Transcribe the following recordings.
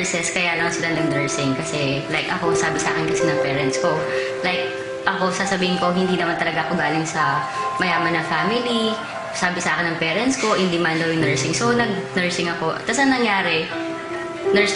nurses, kaya lang sila nag-nursing. Kasi, like, ako, sabi sa akin kasi ng parents ko, like, ako, sasabihin ko, hindi naman talaga ako galing sa mayaman na family. Sabi sa akin ng parents ko, hindi man daw yung nursing. So, nag-nursing ako. Tapos, ang nangyari, nurse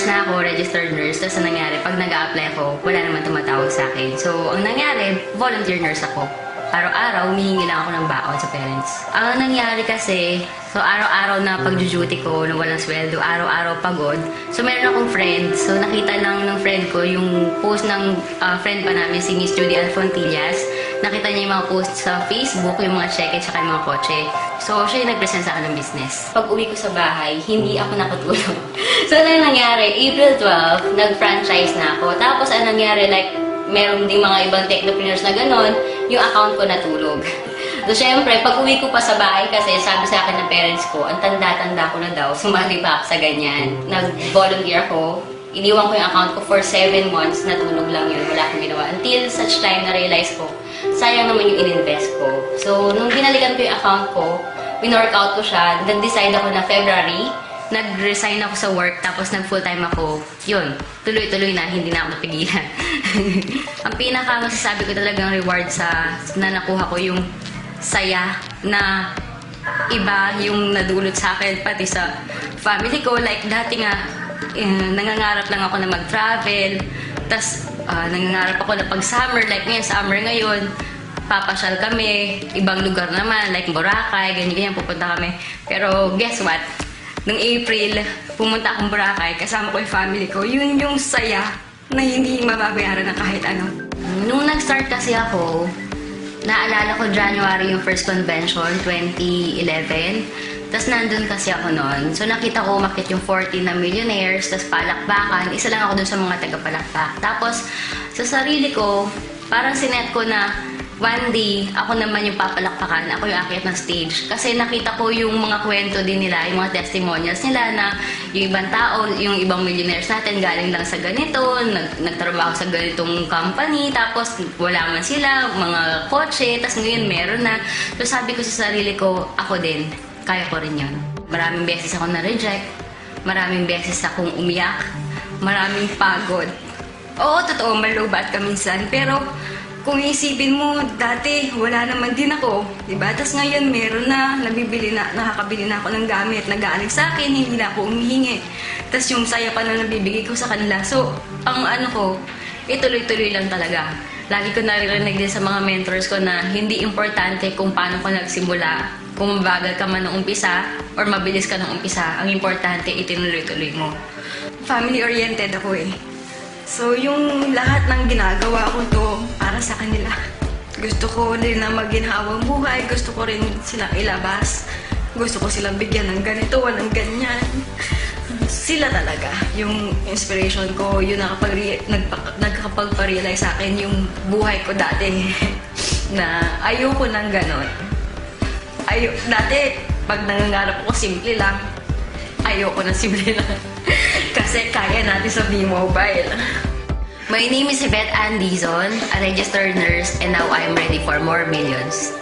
na ako, registered nurse. Tapos, ang nangyari, pag nag-a-apply ako, wala naman tumatawag sa akin. So, ang nangyari, volunteer nurse ako. Araw-araw, humihingi lang ako ng baon sa parents. Ang nangyari kasi, so araw-araw na pag-duty ko, na walang sweldo, araw-araw pagod. So meron akong friend, so nakita lang ng friend ko yung post ng friend pa namin, si Miss Judy Alfontillas. Nakita niya yung mga post sa Facebook, yung mga check-in, tsaka yung mga kotse. So siya yung nag-present sa akin ng business. Pag uwi ko sa bahay, hindi ako nakatulog. So ano yung nangyari? April 12, nag-franchise na ako. Tapos ano nangyari, like, meron ding mga ibang technopreneurs na gano'n, yung account ko natulog. So, syempre, pag uwi ko pa sa bahay kasi, sabi sa akin ng parents ko, ang tanda-tanda ko na daw, sumali pa ako sa ganyan. Nag-volunteer ako, iniwan ko yung account ko for 7 months, natulog lang yun, wala akong ginawa. Until such time na-realize ko, sayang naman yung in-invest ko. So, nung binalikan ko yung account ko, winorkout ko siya, nag-decide ako na February, nag-resign ako sa work, tapos nag-full-time ako. Yun, tuloy-tuloy na, hindi na ako napigilan. Ang pinaka-masasabi ko talagang reward na nakuha ko yung saya na iba yung nadulot sa akin, pati sa family ko. Like, dati nga, nangangarap lang ako na mag-travel, tapos nangangarap ako na pag-summer, like ngayon, summer ngayon, papasyal kami, ibang lugar naman, like Boracay, ganyan-ganyan, pupunta kami. Pero guess what? Nung April, pumunta akong Boracay, kasama ko yung family ko. Yun yung saya na hindi mababayaran na kahit ano. Nung nag-start kasi ako, naalala ko January yung first convention, 2011. Tapos nandun kasi ako noon. So nakita ko umakit yung 40 na millionaires, tapos palakpakan. Isa lang ako dun sa mga taga-palakpak. Tapos sa sarili ko, parang sinet ko na one day, ako naman yung papalakpakan, ako yung akyat ng stage. Kasi nakita ko yung mga kwento din nila, yung mga testimonials nila na yung ibang tao, yung ibang millionaires natin galing lang sa ganito, nagtrabaho sa ganitong company, tapos wala man sila, mga kotse, tapos ngayon meron na. So sabi ko sa sarili ko, ako din, kaya ko rin yun. Maraming beses ako na-reject, maraming beses akong umiyak, maraming pagod. Oo, totoo, malubat ka minsan, pero kung isipin mo, dati wala naman din ako, diba? Tapos ngayon meron na, nakakabili na ako ng gamit, nag-aalig sa akin, hindi na ako umihingi. Tapos yung saya pa na nabibigay ko sa kanila. So, ang ano ko, ituloy-tuloy lang talaga. Lagi ko naririnig din sa mga mentors ko na hindi importante kung paano ko nagsimula, kung mabagal ka man ng umpisa or mabilis ka ng umpisa. Ang importante, itinuloy-tuloy mo. Family-oriented ako eh. So, yung lahat ng ginagawa ko to para sa kanila. Gusto ko rin na maginhawang buhay. Gusto ko rin silang ilabas. Gusto ko silang bigyan ng ganito, ng ganyan. Sila talaga. Yung inspiration ko, yun nagkakapag-realize sa akin yung buhay ko dati. Na ayoko ng ganon. Dati, pag nangangarap ako, simple lang. Ayoko na simple lang. Kasi kaya natin sa B-Mobile. My name is Yvette Ann Dizon, a registered nurse, and now I'm ready for more millions.